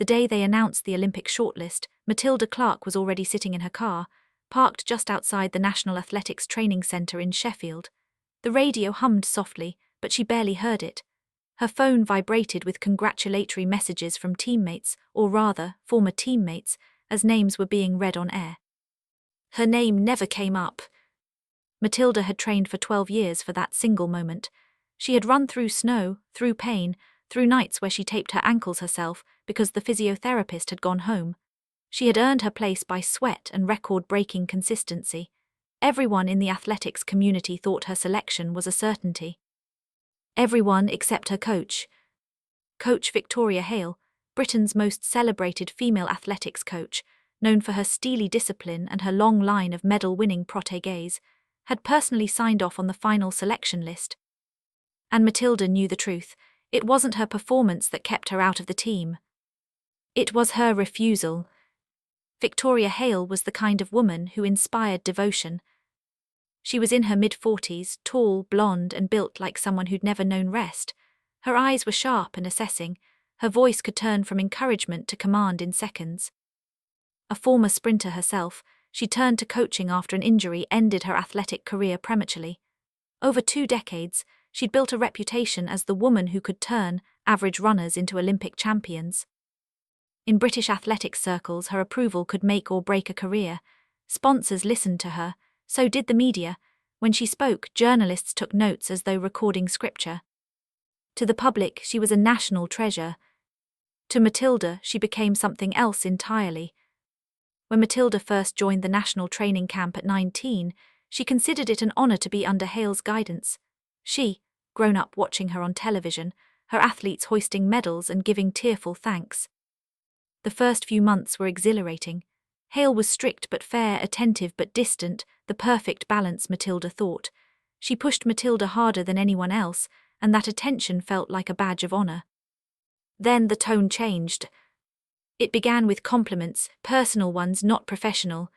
The day they announced the Olympic shortlist, Matilda Clark was already sitting in her car, parked just outside the National Athletics Training Centre in Sheffield. The radio hummed softly, but she barely heard it. Her phone vibrated with congratulatory messages from teammates, or rather, former teammates, as names were being read on air. Her name never came up. Matilda had trained for 12 years for that single moment. She had run through snow, through pain, through nights where she taped her ankles herself because the physiotherapist had gone home. She had earned her place by sweat and record-breaking consistency. Everyone in the athletics community thought her selection was a certainty. Everyone except her coach. Coach Victoria Hale, Britain's most celebrated female athletics coach, known for her steely discipline and her long line of medal-winning protégés, had personally signed off on the final selection list. And Matilda knew the truth. It wasn't her performance that kept her out of the team. It was her refusal. Victoria Hale was the kind of woman who inspired devotion. She was in her mid-40s, tall, blonde, and built like someone who'd never known rest. Her eyes were sharp and assessing. Her voice could turn from encouragement to command in seconds. A former sprinter herself, she turned to coaching after an injury ended her athletic career prematurely. Over 2 decades, she'd built a reputation as the woman who could turn average runners into Olympic champions. In British athletics circles, her approval could make or break a career. Sponsors listened to her, so did the media. When she spoke, journalists took notes as though recording scripture. To the public, she was a national treasure. To Matilda, she became something else entirely. When Matilda first joined the national training camp at 19, she considered it an honor to be under Hale's guidance. She, grown up watching her on television, her athletes hoisting medals and giving tearful thanks. The first few months were exhilarating. Hale was strict but fair, attentive but distant, the perfect balance, Matilda thought. She pushed Matilda harder than anyone else, and that attention felt like a badge of honor. Then the tone changed. It began with compliments, personal ones, not professional.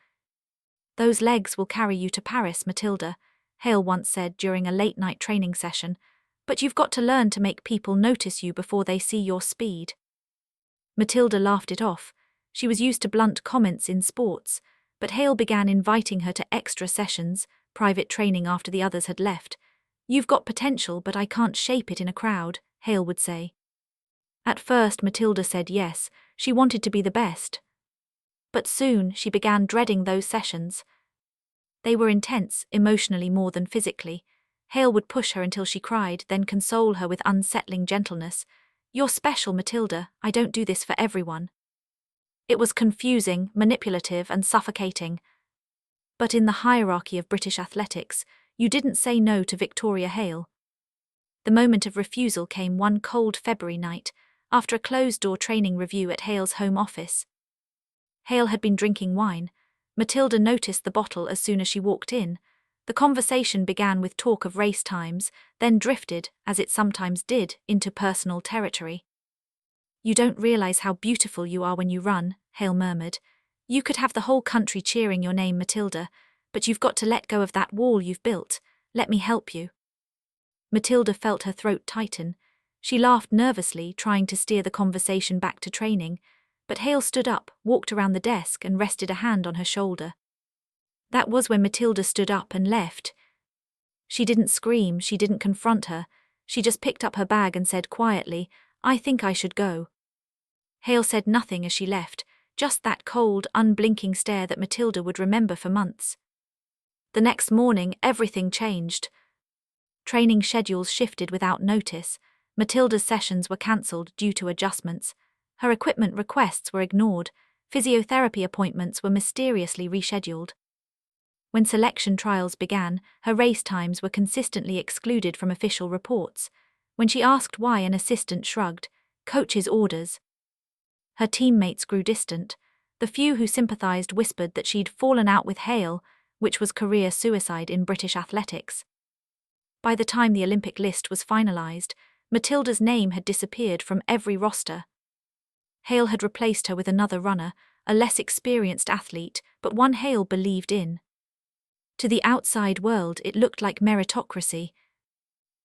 "Those legs will carry you to Paris, Matilda," Hale once said during a late-night training session, "but you've got to learn to make people notice you before they see your speed." Matilda laughed it off. She was used to blunt comments in sports, but Hale began inviting her to extra sessions, private training after the others had left. "You've got potential, but I can't shape it in a crowd," Hale would say. At first, Matilda said yes, she wanted to be the best. But soon, she began dreading those sessions. They were intense, emotionally more than physically. Hale would push her until she cried, then console her with unsettling gentleness. "You're special, Matilda, I don't do this for everyone." It was confusing, manipulative, and suffocating. But in the hierarchy of British athletics, you didn't say no to Victoria Hale. The moment of refusal came one cold February night, after a closed-door training review at Hale's home office. Hale had been drinking wine. Matilda noticed the bottle as soon as she walked in. The conversation began with talk of race times, then drifted, as it sometimes did, into personal territory. "You don't realize how beautiful you are when you run," Hale murmured. "You could have the whole country cheering your name, Matilda, but you've got to let go of that wall you've built. Let me help you." Matilda felt her throat tighten. She laughed nervously, trying to steer the conversation back to training, but Hale stood up, walked around the desk, and rested a hand on her shoulder. That was when Matilda stood up and left. She didn't scream, she didn't confront her. She just picked up her bag and said quietly, "I think I should go." Hale said nothing as she left, just that cold, unblinking stare that Matilda would remember for months. The next morning, everything changed. Training schedules shifted without notice. Matilda's sessions were cancelled due to adjustments. Her equipment requests were ignored. Physiotherapy appointments were mysteriously rescheduled. When selection trials began, her race times were consistently excluded from official reports. When she asked why, an assistant shrugged. "Coach's orders." Her teammates grew distant. The few who sympathized whispered that she'd fallen out with Hale, which was career suicide in British athletics. By the time the Olympic list was finalized, Matilda's name had disappeared from every roster. Hale had replaced her with another runner, a less experienced athlete, but one Hale believed in. To the outside world, it looked like meritocracy.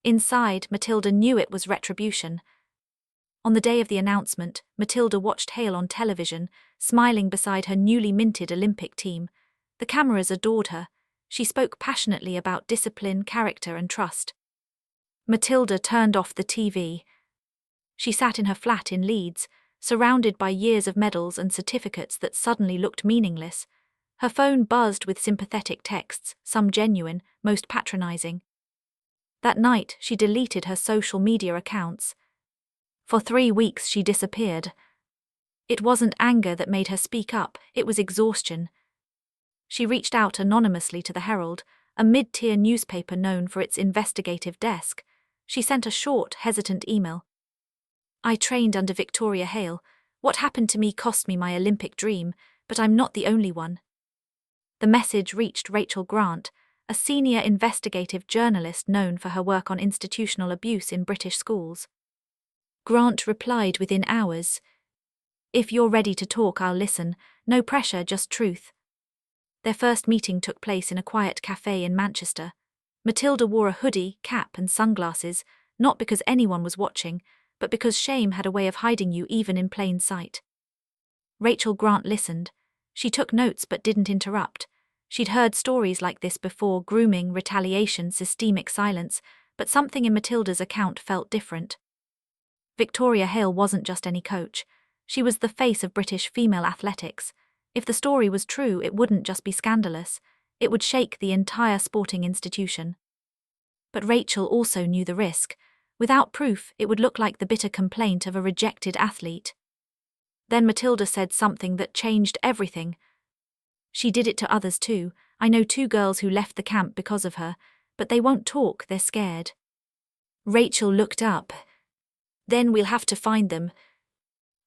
Inside, Matilda knew it was retribution. On the day of the announcement, Matilda watched Hale on television, smiling beside her newly minted Olympic team. The cameras adored her. She spoke passionately about discipline, character, and trust. Matilda turned off the TV. She sat in her flat in Leeds, surrounded by years of medals and certificates that suddenly looked meaningless. Her phone buzzed with sympathetic texts, some genuine, most patronizing. That night, she deleted her social media accounts. For 3 weeks, she disappeared. It wasn't anger that made her speak up, it was exhaustion. She reached out anonymously to the Herald, a mid-tier newspaper known for its investigative desk. She sent a short, hesitant email. I trained under Victoria Hale. What happened to me cost me my Olympic dream, but I'm not the only one. The message reached Rachel Grant, a senior investigative journalist known for her work on institutional abuse in British schools. Grant replied within hours. If you're ready to talk, I'll listen. No pressure, just truth. Their first meeting took place in a quiet cafe in Manchester. Matilda wore a hoodie, cap, and sunglasses, not because anyone was watching, but because shame had a way of hiding you even in plain sight. Rachel Grant listened. She took notes but didn't interrupt. She'd heard stories like this before: grooming, retaliation, systemic silence, but something in Matilda's account felt different. Victoria Hale wasn't just any coach. She was the face of British female athletics. If the story was true, it wouldn't just be scandalous. It would shake the entire sporting institution. But Rachel also knew the risk. Without proof, it would look like the bitter complaint of a rejected athlete. Then Matilda said something that changed everything. She did it to others too. I know 2 girls who left the camp because of her, but they won't talk, they're scared. Rachel looked up. Then we'll have to find them.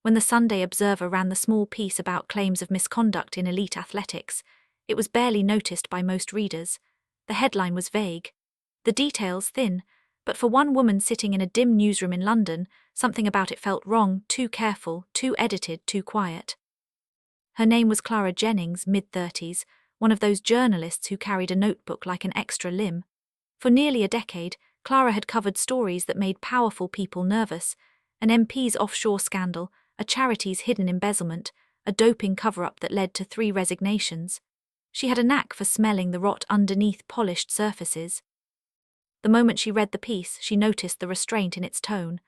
When the Sunday Observer ran the small piece about claims of misconduct in elite athletics, it was barely noticed by most readers. The headline was vague, the details thin, but for one woman sitting in a dim newsroom in London, something about it felt wrong, too careful, too edited, too quiet. Her name was Clara Jennings, mid-30s, one of those journalists who carried a notebook like an extra limb. For nearly a decade, Clara had covered stories that made powerful people nervous: an MP's offshore scandal, a charity's hidden embezzlement, a doping cover-up that led to 3 resignations. She had a knack for smelling the rot underneath polished surfaces. The moment she read the piece, she noticed the restraint in its tone.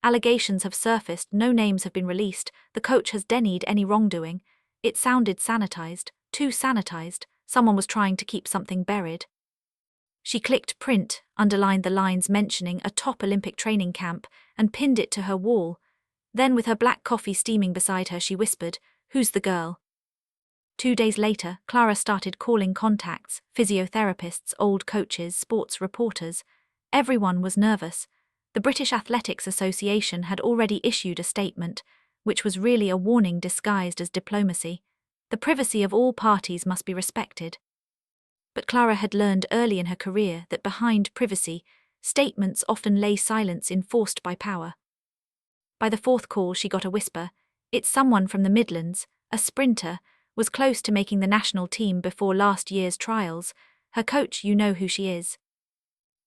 Allegations have surfaced, no names have been released, the coach has denied any wrongdoing. It sounded sanitized, too sanitized. Someone was trying to keep something buried. She clicked print, underlined the lines mentioning a top Olympic training camp, and pinned it to her wall. Then, with her black coffee steaming beside her, she whispered, "Who's the girl?" 2 days later, Clara started calling contacts: physiotherapists, old coaches, sports reporters. Everyone was nervous. The British Athletics Association had already issued a statement, which was really a warning disguised as diplomacy. The privacy of all parties must be respected. But Clara had learned early in her career that behind privacy, statements often lay silence enforced by power. By the 4th call, she got a whisper. It's someone from the Midlands, a sprinter, was close to making the national team before last year's trials. Her coach, you know who she is.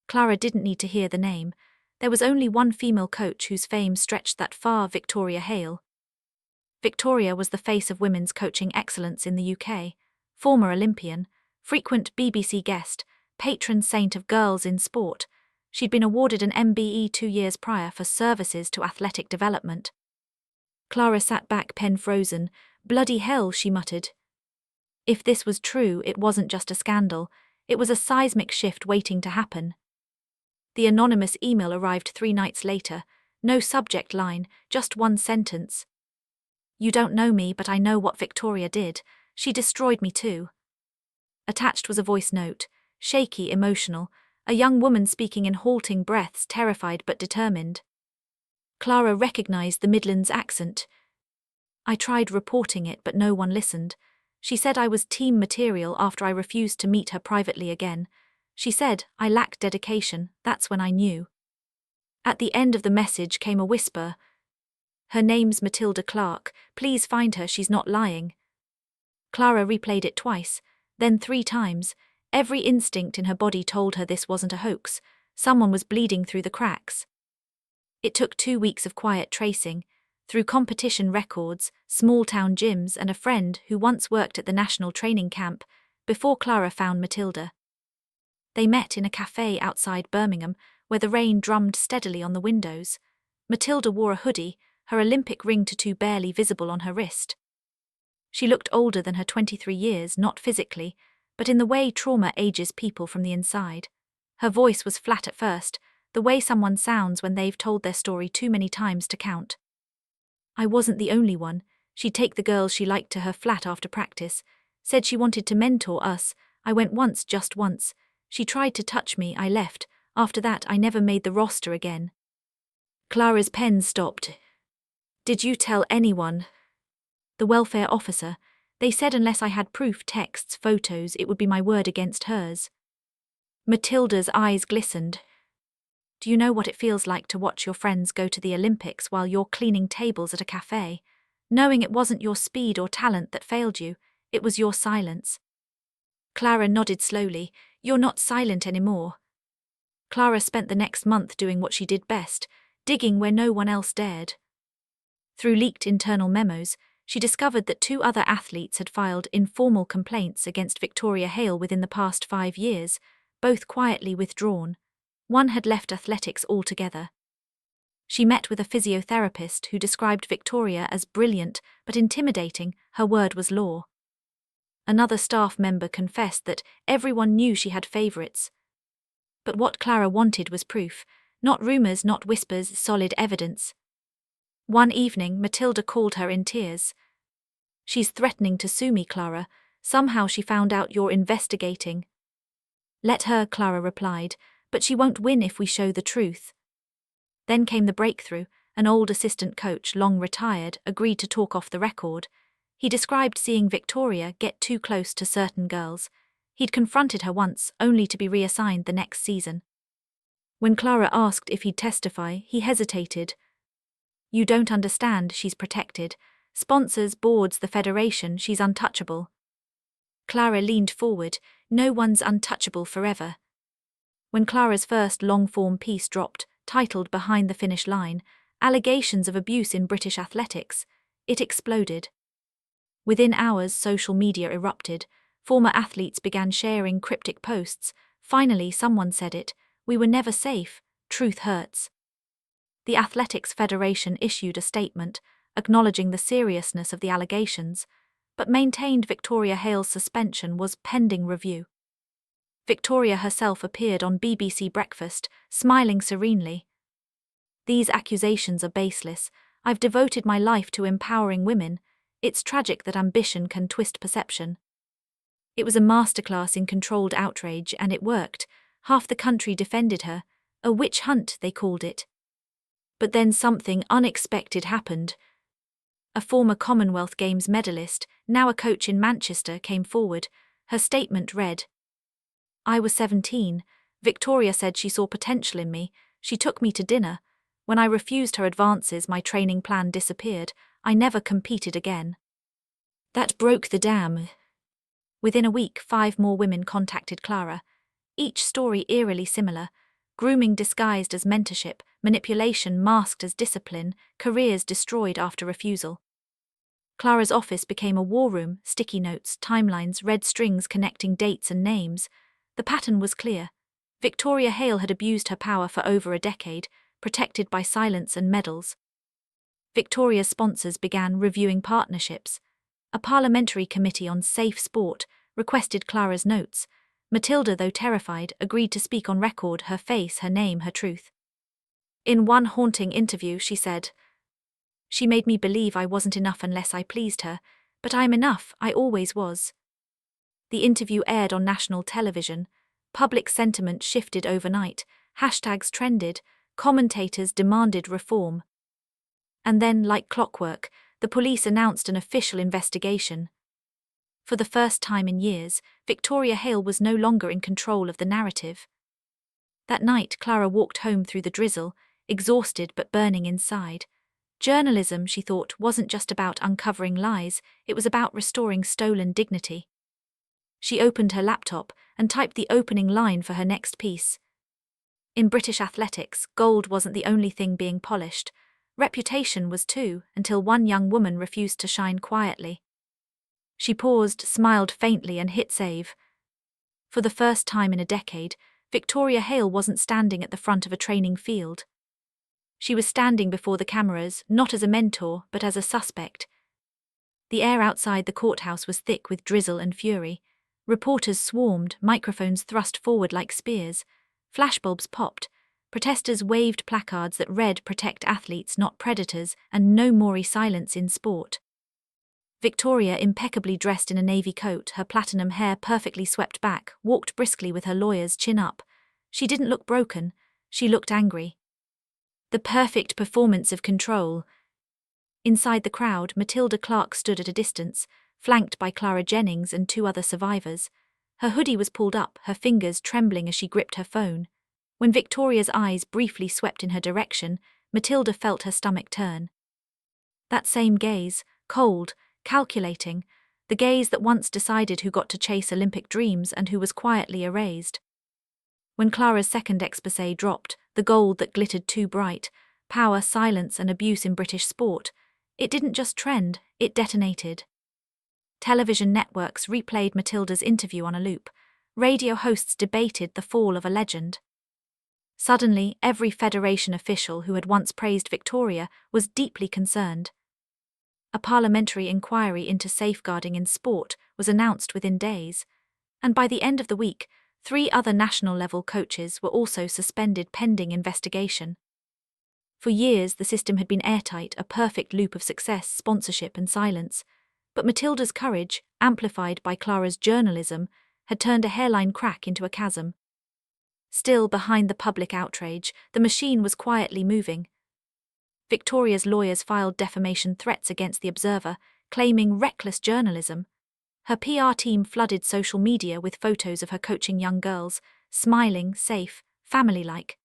Clara didn't need to hear the name. There was only one female coach whose fame stretched that far: Victoria Hale. Victoria was the face of women's coaching excellence in the UK, former Olympian, frequent BBC guest, patron saint of girls in sport. She'd been awarded an MBE 2 years prior for services to athletic development. Clara sat back, pen frozen. Bloody hell, she muttered. If this was true, it wasn't just a scandal, it was a seismic shift waiting to happen. The anonymous email arrived 3 nights later. No subject line, just one sentence. You don't know me, but I know what Victoria did. She destroyed me too. Attached was a voice note, shaky, emotional, a young woman speaking in halting breaths, terrified but determined. Clara recognized the Midlands accent. I tried reporting it, but no one listened. She said I was team material after I refused to meet her privately again. She said I lacked dedication. That's when I knew. At the end of the message came a whisper. Her name's Matilda Clark. Please find her, she's not lying. Clara replayed it twice, then 3 times. Every instinct in her body told her this wasn't a hoax. Someone was bleeding through the cracks. It took 2 weeks of quiet tracing, through competition records, small-town gyms and a friend who once worked at the national training camp, before Clara found Matilda. They met in a cafe outside Birmingham, where the rain drummed steadily on the windows. Matilda wore a hoodie, her Olympic ring tattoo barely visible on her wrist. She looked older than her 23 years, not physically, but in the way trauma ages people from the inside. Her voice was flat at first, the way someone sounds when they've told their story too many times to count. I wasn't the only one. She'd take the girls she liked to her flat after practice, said she wanted to mentor us. I went once, just once. She tried to touch me, I left. After that, I never made the roster again. Clara's pen stopped. Did you tell anyone? The welfare officer. They said unless I had proof, texts, photos, it would be my word against hers. Matilda's eyes glistened. Do you know what it feels like to watch your friends go to the Olympics while you're cleaning tables at a cafe? Knowing it wasn't your speed or talent that failed you, it was your silence. Clara nodded slowly. You're not silent anymore. Clara spent the next month doing what she did best, digging where no one else dared. Through leaked internal memos, she discovered that 2 other athletes had filed informal complaints against Victoria Hale within the past 5 years, both quietly withdrawn. One had left athletics altogether. She met with a physiotherapist who described Victoria as brilliant but intimidating. Her word was law. Another staff member confessed that everyone knew she had favourites. But what Clara wanted was proof, not rumours, not whispers, solid evidence. One evening, Matilda called her in tears. She's threatening to sue me, Clara. Somehow she found out you're investigating. Let her, Clara replied, but she won't win if we show the truth. Then came the breakthrough. An old assistant coach, long retired, agreed to talk off the record. He described seeing Victoria get too close to certain girls. He'd confronted her once, only to be reassigned the next season. When Clara asked if he'd testify, he hesitated. You don't understand, she's protected. Sponsors, boards, the federation, she's untouchable. Clara leaned forward. No one's untouchable forever. When Clara's first long-form piece dropped, titled Behind the Finish Line, Allegations of Abuse in British Athletics, it exploded. Within hours, social media erupted. Former athletes began sharing cryptic posts. Finally, someone said it. We were never safe. Truth hurts. The Athletics Federation issued a statement, acknowledging the seriousness of the allegations, but maintained Victoria Hale's suspension was pending review. Victoria herself appeared on BBC Breakfast, smiling serenely. These accusations are baseless. I've devoted my life to empowering women. It's tragic that ambition can twist perception. It was a masterclass in controlled outrage, and it worked. Half the country defended her. A witch hunt, they called it. But then something unexpected happened. A former Commonwealth Games medalist, now a coach in Manchester, came forward. Her statement read, I was 17. Victoria said she saw potential in me. She took me to dinner. When I refused her advances, my training plan disappeared. I never competed again. That broke the dam. Within a week, 5 more women contacted Clara. Each story eerily similar. Grooming disguised as mentorship, manipulation masked as discipline, careers destroyed after refusal. Clara's office became a war room, sticky notes, timelines, red strings connecting dates and names. The pattern was clear. Victoria Hale had abused her power for over a decade, protected by silence and medals. Victoria's sponsors began reviewing partnerships. A parliamentary committee on safe sport requested Clara's notes. Matilda, though terrified, agreed to speak on record, her face, her name, her truth. In one haunting interview, she said, She made me believe I wasn't enough unless I pleased her, but I'm enough, I always was. The interview aired on national television. Public sentiment shifted overnight. Hashtags trended. Commentators demanded reform. And then, like clockwork, the police announced an official investigation. For the first time in years, Victoria Hale was no longer in control of the narrative. That night, Clara walked home through the drizzle, exhausted but burning inside. Journalism, she thought, wasn't just about uncovering lies, it was about restoring stolen dignity. She opened her laptop and typed the opening line for her next piece. In British athletics, gold wasn't the only thing being polished. Reputation was too, until one young woman refused to shine quietly. She paused, smiled faintly and hit save. For the first time in a decade, Victoria Hale wasn't standing at the front of a training field. She was standing before the cameras, not as a mentor, but as a suspect. The air outside the courthouse was thick with drizzle and fury. Reporters swarmed, microphones thrust forward like spears. Flashbulbs popped. Protesters waved placards that read "Protect athletes, not predators," and "No more silence in sport." Victoria, impeccably dressed in a navy coat, her platinum hair perfectly swept back, walked briskly with her lawyer's chin up. She didn't look broken. She looked angry. The perfect performance of control. Inside the crowd, Matilda Clark stood at a distance, flanked by Clara Jennings and two other survivors. Her hoodie was pulled up, her fingers trembling as she gripped her phone. When Victoria's eyes briefly swept in her direction, Matilda felt her stomach turn. That same gaze, cold, calculating, the gaze that once decided who got to chase Olympic dreams and who was quietly erased. When Clara's second exposé dropped, the gold that glittered too bright, power, silence and abuse in British sport, it didn't just trend, it detonated. Television networks replayed Matilda's interview on a loop. Radio hosts debated the fall of a legend. Suddenly, every Federation official who had once praised Victoria was deeply concerned. A parliamentary inquiry into safeguarding in sport was announced within days, and by the end of the week, 3 other national-level coaches were also suspended pending investigation. For years, the system had been airtight, a perfect loop of success, sponsorship and silence. But Matilda's courage, amplified by Clara's journalism, had turned a hairline crack into a chasm. Still behind the public outrage, the machine was quietly moving. Victoria's lawyers filed defamation threats against the Observer, claiming reckless journalism. Her PR team flooded social media with photos of her coaching young girls, smiling, safe, family-like.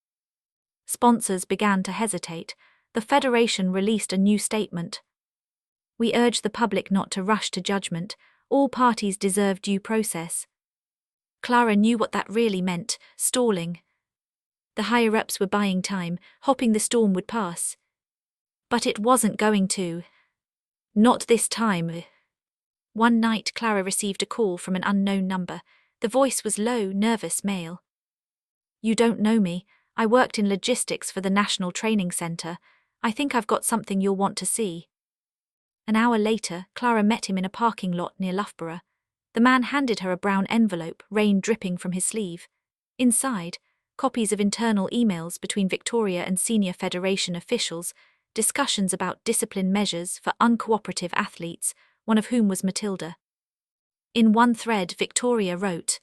Sponsors began to hesitate. The Federation released a new statement. "We urge the public not to rush to judgment. All parties deserve due process." Clara knew what that really meant, stalling. The higher-ups were buying time, hoping the storm would pass. But it wasn't going to. Not this time. One night, Clara received a call from an unknown number. The voice was low, nervous male. "You don't know me. I worked in logistics for the National Training Centre. I think I've got something you'll want to see." An hour later, Clara met him in a parking lot near Loughborough. The man handed her a brown envelope, rain dripping from his sleeve. Inside, copies of internal emails between Victoria and senior Federation officials, discussions about discipline measures for uncooperative athletes, one of whom was Matilda. In one thread, Victoria wrote,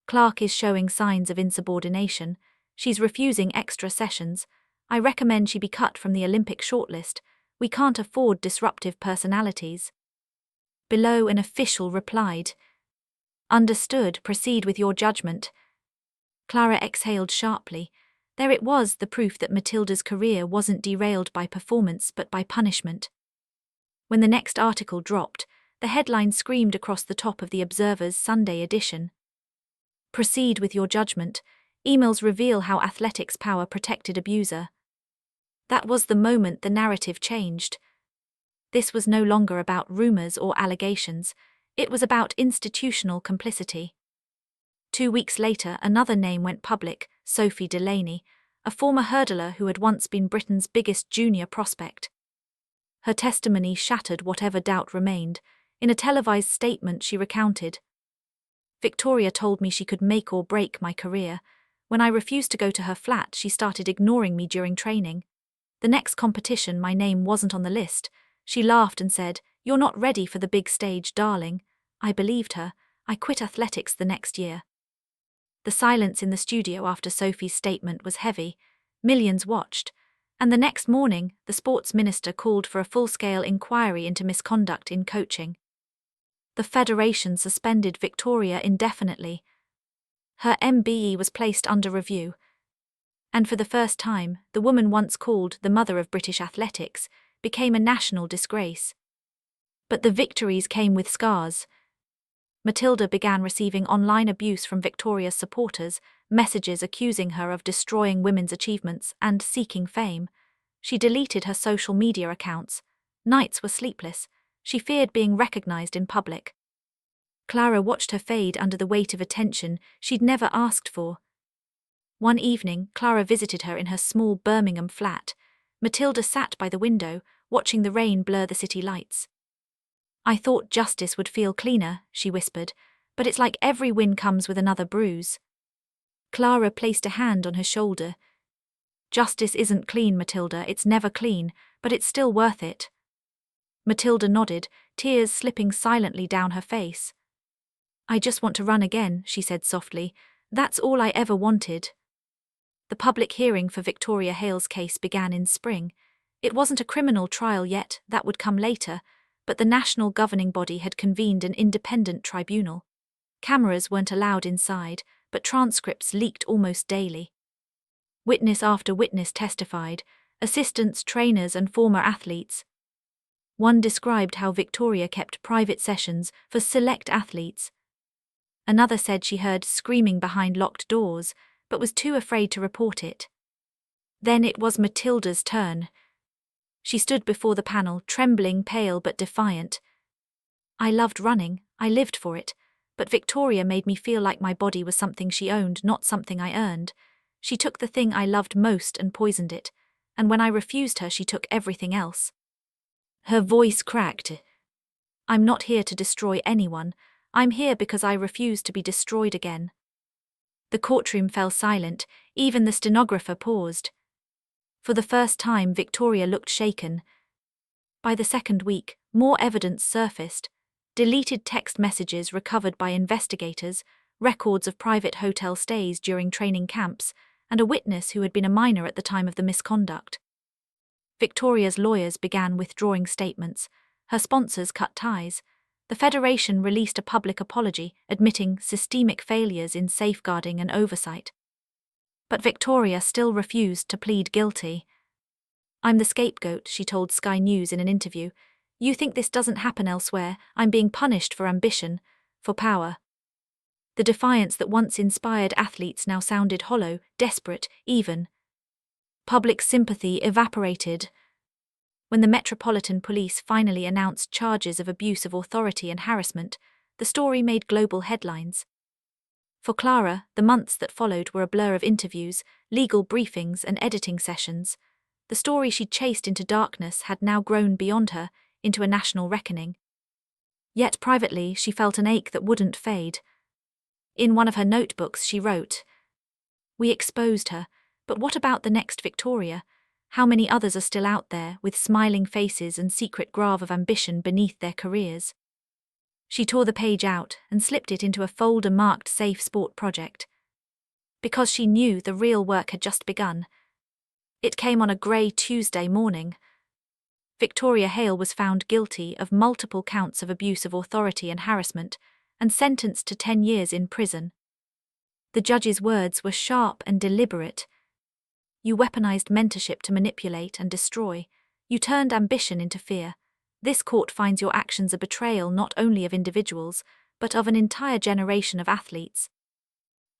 "Clark is showing signs of insubordination. She's refusing extra sessions. I recommend she be cut from the Olympic shortlist. We can't afford disruptive personalities." Below, an official replied, "Understood, proceed with your judgment." Clara exhaled sharply. There it was, the proof that Matilda's career wasn't derailed by performance but by punishment. When the next article dropped, the headline screamed across the top of the Observer's Sunday edition. "Proceed with your judgment. Emails reveal how athletics power protected abuser." That was the moment the narrative changed. This was no longer about rumors or allegations. It was about institutional complicity. 2 weeks later, another name went public, Sophie Delaney, a former hurdler who had once been Britain's biggest junior prospect. Her testimony shattered whatever doubt remained. In a televised statement, she recounted, "Victoria told me she could make or break my career. When I refused to go to her flat, she started ignoring me during training. The next competition, my name wasn't on the list. She laughed and said, 'You're not ready for the big stage, darling.' I believed her. I quit athletics the next year." The silence in the studio after Sophie's statement was heavy. Millions watched. And the next morning, the sports minister called for a full-scale inquiry into misconduct in coaching. The Federation suspended Victoria indefinitely. Her MBE was placed under review. And for the first time, the woman once called the mother of British athletics became a national disgrace. But the victories came with scars. Matilda began receiving online abuse from Victoria's supporters, messages accusing her of destroying women's achievements and seeking fame. She deleted her social media accounts. Nights were sleepless. She feared being recognized in public. Clara watched her fade under the weight of attention she'd never asked for. One evening, Clara visited her in her small Birmingham flat. Matilda sat by the window, watching the rain blur the city lights. "I thought justice would feel cleaner," she whispered, "but it's like every win comes with another bruise." Clara placed a hand on her shoulder. "Justice isn't clean, Matilda, it's never clean, but it's still worth it." Matilda nodded, tears slipping silently down her face. "I just want to run again," she said softly. "That's all I ever wanted." The public hearing for Victoria Hale's case began in spring. It wasn't a criminal trial yet, that would come later, but the national governing body had convened an independent tribunal. Cameras weren't allowed inside, but transcripts leaked almost daily. Witness after witness testified, assistants, trainers, and former athletes. One described how Victoria kept private sessions for select athletes. Another said she heard screaming behind locked doors, but was too afraid to report it. Then it was Matilda's turn. She stood before the panel, trembling, pale but defiant. "I loved running, I lived for it, but Victoria made me feel like my body was something she owned, not something I earned. She took the thing I loved most and poisoned it, and when I refused her, she took everything else." Her voice cracked. "I'm not here to destroy anyone. I'm here because I refuse to be destroyed again." The courtroom fell silent, even the stenographer paused. For the first time, Victoria looked shaken. By the second week, more evidence surfaced. Deleted text messages recovered by investigators, records of private hotel stays during training camps, and a witness who had been a minor at the time of the misconduct. Victoria's lawyers began withdrawing statements. Her sponsors cut ties. The Federation released a public apology, admitting systemic failures in safeguarding and oversight. But Victoria still refused to plead guilty. "I'm the scapegoat," she told Sky News in an interview. "You think this doesn't happen elsewhere? I'm being punished for ambition, for power." The defiance that once inspired athletes now sounded hollow, desperate, even. Public sympathy evaporated. When the Metropolitan Police finally announced charges of abuse of authority and harassment, the story made global headlines. For Clara, the months that followed were a blur of interviews, legal briefings, and editing sessions. The story she'd chased into darkness had now grown beyond her, into a national reckoning. Yet privately, she felt an ache that wouldn't fade. In one of her notebooks, she wrote, "We exposed her, but what about the next Victoria? How many others are still out there, with smiling faces and secret grave of ambition beneath their careers?" She tore the page out and slipped it into a folder marked Safe Sport Project. Because she knew the real work had just begun. It came on a grey Tuesday morning. Victoria Hale was found guilty of multiple counts of abuse of authority and harassment, and sentenced to 10 years in prison. The judge's words were sharp and deliberate. "You weaponized mentorship to manipulate and destroy. You turned ambition into fear. This court finds your actions a betrayal not only of individuals, but of an entire generation of athletes."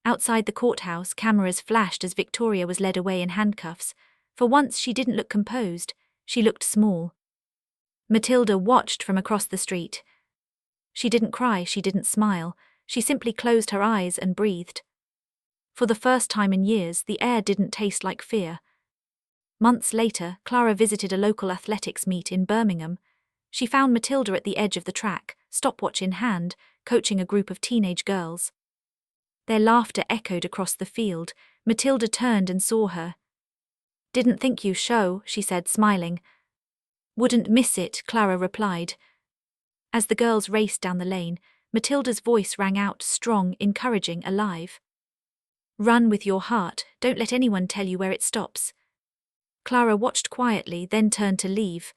Outside the courthouse, cameras flashed as Victoria was led away in handcuffs. For once, she didn't look composed. She looked small. Matilda watched from across the street. She didn't cry, she didn't smile. She simply closed her eyes and breathed. For the first time in years, the air didn't taste like fear. Months later, Clara visited a local athletics meet in Birmingham. She found Matilda at the edge of the track, stopwatch in hand, coaching a group of teenage girls. Their laughter echoed across the field. Matilda turned and saw her. "Didn't think you show," she said, smiling. "Wouldn't miss it," Clara replied. As the girls raced down the lane, Matilda's voice rang out, strong, encouraging, alive. "Run with your heart, don't let anyone tell you where it stops." Clara watched quietly, then turned to leave.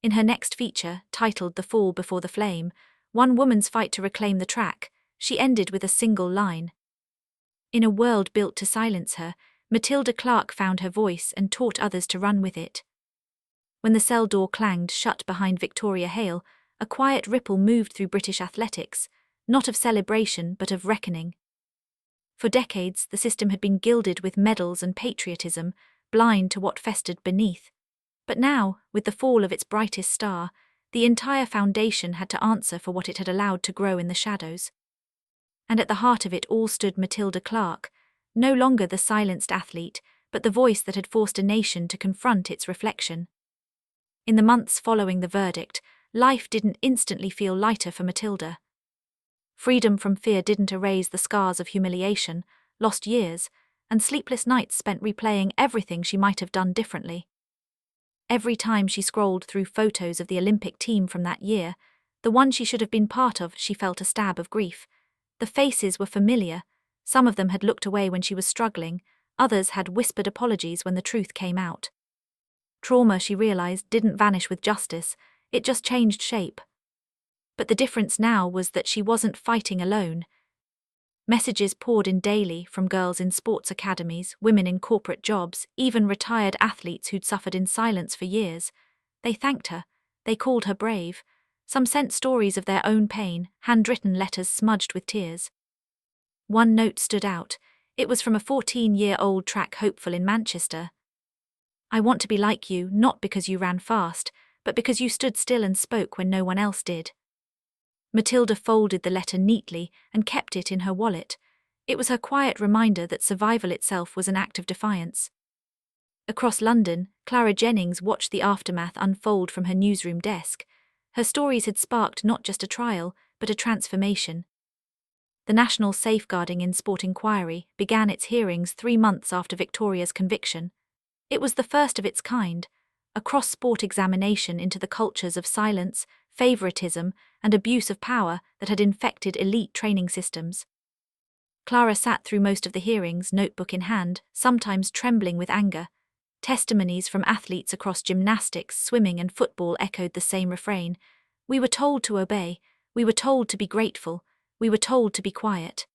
In her next feature, titled The Fall Before the Flame, one woman's fight to reclaim the track, she ended with a single line. In a world built to silence her, Matilda Clark found her voice and taught others to run with it. When the cell door clanged shut behind Victoria Hale, a quiet ripple moved through British athletics, not of celebration but of reckoning. For decades, the system had been gilded with medals and patriotism, blind to what festered beneath. But now, with the fall of its brightest star, the entire foundation had to answer for what it had allowed to grow in the shadows. And at the heart of it all stood Matilda Clark, no longer the silenced athlete, but the voice that had forced a nation to confront its reflection. In the months following the verdict, life didn't instantly feel lighter for Matilda. Freedom from fear didn't erase the scars of humiliation, lost years, and sleepless nights spent replaying everything she might have done differently. Every time she scrolled through photos of the Olympic team from that year, the one she should have been part of, she felt a stab of grief. The faces were familiar. Some of them had looked away when she was struggling, others had whispered apologies when the truth came out. Trauma, she realized, didn't vanish with justice, it just changed shape. But the difference now was that she wasn't fighting alone. Messages poured in daily from girls in sports academies, women in corporate jobs, even retired athletes who'd suffered in silence for years. They thanked her. They called her brave. Some sent stories of their own pain, handwritten letters smudged with tears. One note stood out. It was from a 14-year-old track hopeful in Manchester. "I want to be like you, not because you ran fast, but because you stood still and spoke when no one else did." Matilda folded the letter neatly and kept it in her wallet. It was her quiet reminder that survival itself was an act of defiance. Across London, Clara Jennings watched the aftermath unfold from her newsroom desk. Her stories had sparked not just a trial, but a transformation. The National Safeguarding in Sport Inquiry began its hearings 3 months after Victoria's conviction. It was the first of its kind, a cross-sport examination into the cultures of silence, favoritism, and abuse of power that had infected elite training systems. Clara sat through most of the hearings, notebook in hand, sometimes trembling with anger. Testimonies from athletes across gymnastics, swimming, and football echoed the same refrain. "We were told to obey. We were told to be grateful. We were told to be quiet."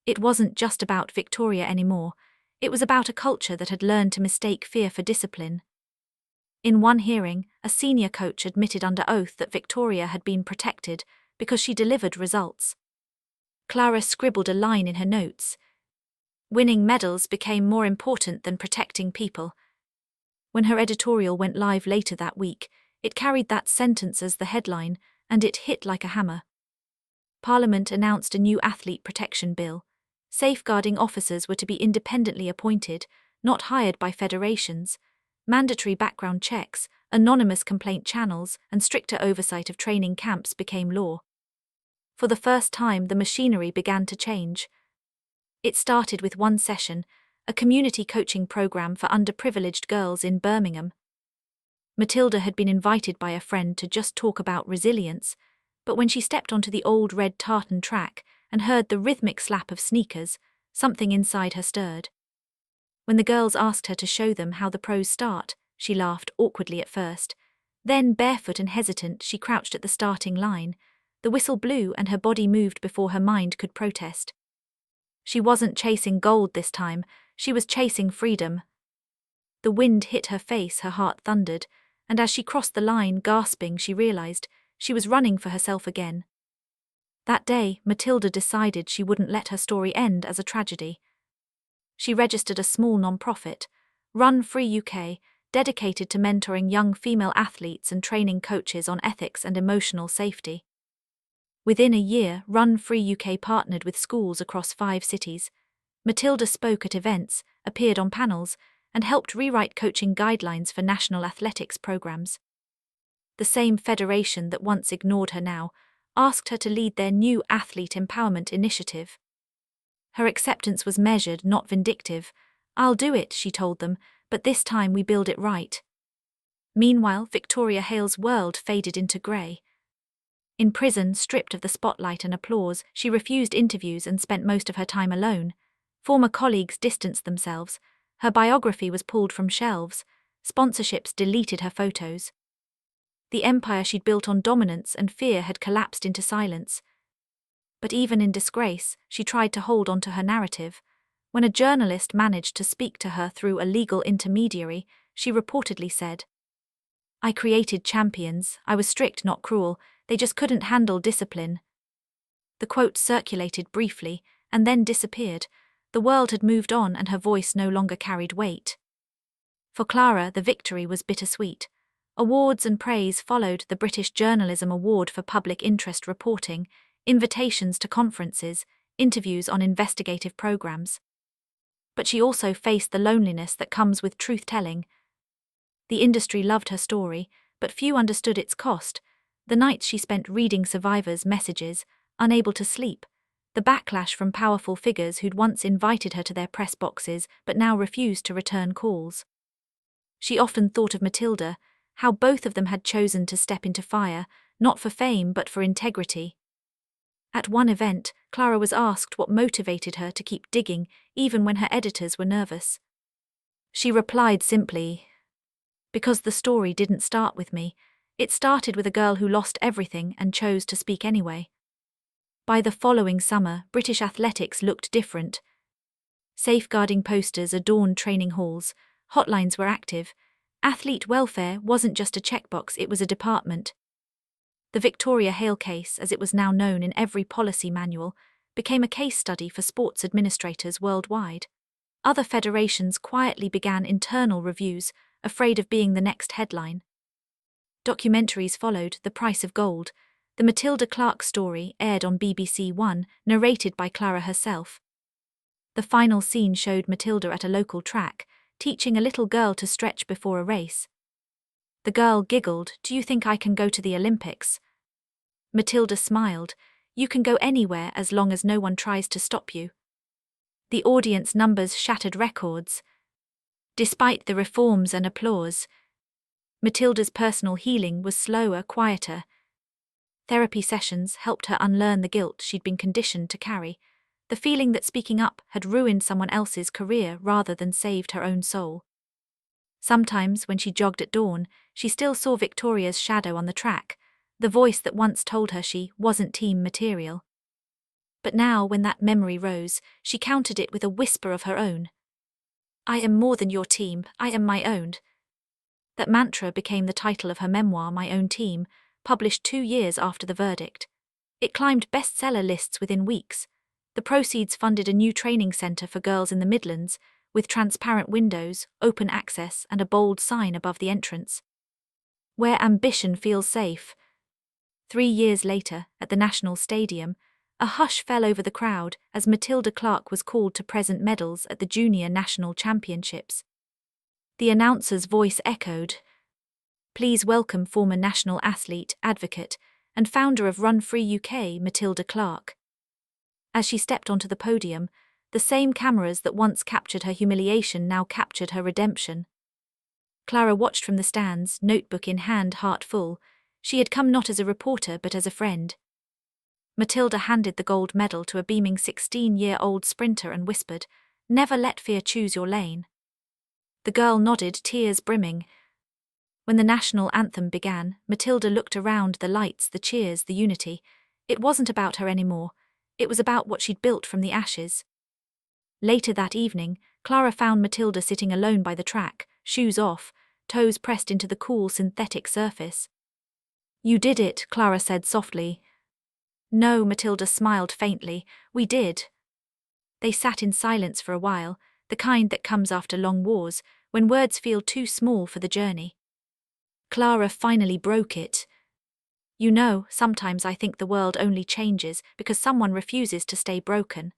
It wasn't just about Victoria anymore. It was about a culture that had learned to mistake fear for discipline. In one hearing, a senior coach admitted under oath that Victoria had been protected because she delivered results. Clara scribbled a line in her notes. "Winning medals became more important than protecting people." When her editorial went live later that week, it carried that sentence as the headline, and it hit like a hammer. Parliament announced a new athlete protection bill. Safeguarding officers were to be independently appointed, not hired by federations. Mandatory background checks, anonymous complaint channels, and stricter oversight of training camps became law. For the first time, the machinery began to change. It started with one session, a community coaching program for underprivileged girls in Birmingham. Matilda had been invited by a friend to just talk about resilience, but when she stepped onto the old red tartan track and heard the rhythmic slap of sneakers, something inside her stirred. When the girls asked her to show them how the pros start, she laughed awkwardly at first. Then, barefoot and hesitant, she crouched at the starting line. The whistle blew and her body moved before her mind could protest. She wasn't chasing gold this time, she was chasing freedom. The wind hit her face, her heart thundered, and as she crossed the line, gasping, she realized she was running for herself again. That day, Matilda decided she wouldn't let her story end as a tragedy. She registered a small non-profit, Run Free UK, dedicated to mentoring young female athletes and training coaches on ethics and emotional safety. Within a year, Run Free UK partnered with schools across 5 cities. Matilda spoke at events, appeared on panels, and helped rewrite coaching guidelines for national athletics programs. The same federation that once ignored her now asked her to lead their new athlete empowerment initiative. Her acceptance was measured, not vindictive. "I'll do it," she told them, "but this time we build it right." Meanwhile, Victoria Hale's world faded into grey. In prison, stripped of the spotlight and applause, she refused interviews and spent most of her time alone. Former colleagues distanced themselves. Her biography was pulled from shelves. Sponsorships deleted her photos. The empire she'd built on dominance and fear had collapsed into silence. But even in disgrace, she tried to hold on to her narrative. When a journalist managed to speak to her through a legal intermediary, she reportedly said, "I created champions, I was strict, not cruel, they just couldn't handle discipline." The quote circulated briefly, and then disappeared. The world had moved on and her voice no longer carried weight. For Clara, the victory was bittersweet. Awards and praise followed: the British Journalism Award for Public Interest Reporting, invitations to conferences, interviews on investigative programs. But she also faced the loneliness that comes with truth-telling. The industry loved her story, but few understood its cost. The nights she spent reading survivors' messages, unable to sleep. The backlash from powerful figures who'd once invited her to their press boxes but now refused to return calls. She often thought of Matilda, how both of them had chosen to step into fire, not for fame but for integrity. At one event, Clara was asked what motivated her to keep digging, even when her editors were nervous. She replied simply, "Because the story didn't start with me. It started with a girl who lost everything and chose to speak anyway." By the following summer, British athletics looked different. Safeguarding posters adorned training halls, hotlines were active. Athlete welfare wasn't just a checkbox, it was a department. The Victoria Hale case, as it was now known in every policy manual, became a case study for sports administrators worldwide. Other federations quietly began internal reviews, afraid of being the next headline. Documentaries followed: The Price of Gold, the Matilda Clark story, aired on BBC One, narrated by Clara herself. The final scene showed Matilda at a local track, teaching a little girl to stretch before a race. The girl giggled, "Do you think I can go to the Olympics?" Matilda smiled, "You can go anywhere as long as no one tries to stop you." The audience numbers shattered records. Despite the reforms and applause, Matilda's personal healing was slower, quieter. Therapy sessions helped her unlearn the guilt she'd been conditioned to carry, the feeling that speaking up had ruined someone else's career rather than saved her own soul. Sometimes, when she jogged at dawn, she still saw Victoria's shadow on the track, the voice that once told her she wasn't team material. But now, when that memory rose, she countered it with a whisper of her own. "I am more than your team, I am my own." That mantra became the title of her memoir, My Own Team, published 2 years after the verdict. It climbed bestseller lists within weeks. The proceeds funded a new training centre for girls in the Midlands, with transparent windows, open access, and a bold sign above the entrance. Where ambition feels safe. 3 years later, at the National Stadium, a hush fell over the crowd as Matilda Clark was called to present medals at the Junior National Championships. The announcer's voice echoed, "Please welcome former national athlete, advocate, and founder of Run Free UK, Matilda Clark." As she stepped onto the podium, the same cameras that once captured her humiliation now captured her redemption. Clara watched from the stands, notebook in hand, heart full. She had come not as a reporter but as a friend. Matilda handed the gold medal to a beaming 16-year-old sprinter and whispered, "Never let fear choose your lane." The girl nodded, tears brimming. When the national anthem began, Matilda looked around: the lights, the cheers, the unity. It wasn't about her anymore. It was about what she'd built from the ashes. Later that evening, Clara found Matilda sitting alone by the track, shoes off, toes pressed into the cool synthetic surface. "You did it," Clara said softly. "No," Matilda smiled faintly, "we did." They sat in silence for a while, the kind that comes after long wars, when words feel too small for the journey. Clara finally broke it. "You know, sometimes I think the world only changes because someone refuses to stay broken."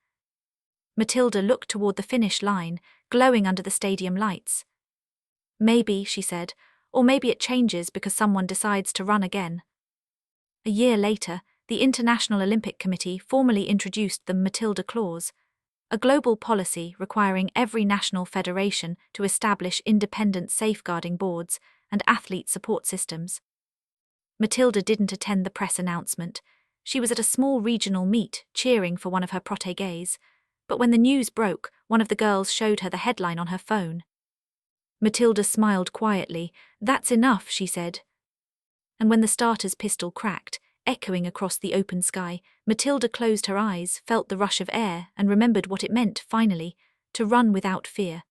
Matilda looked toward the finish line, glowing under the stadium lights. "Maybe," she said, "or maybe it changes because someone decides to run again." A year later, the International Olympic Committee formally introduced the Matilda Clause, a global policy requiring every national federation to establish independent safeguarding boards and athlete support systems. Matilda didn't attend the press announcement. She was at a small regional meet, cheering for one of her protégés. But when the news broke, one of the girls showed her the headline on her phone. Matilda smiled quietly. "That's enough," she said. And when the starter's pistol cracked, echoing across the open sky, Matilda closed her eyes, felt the rush of air, and remembered what it meant, finally, to run without fear.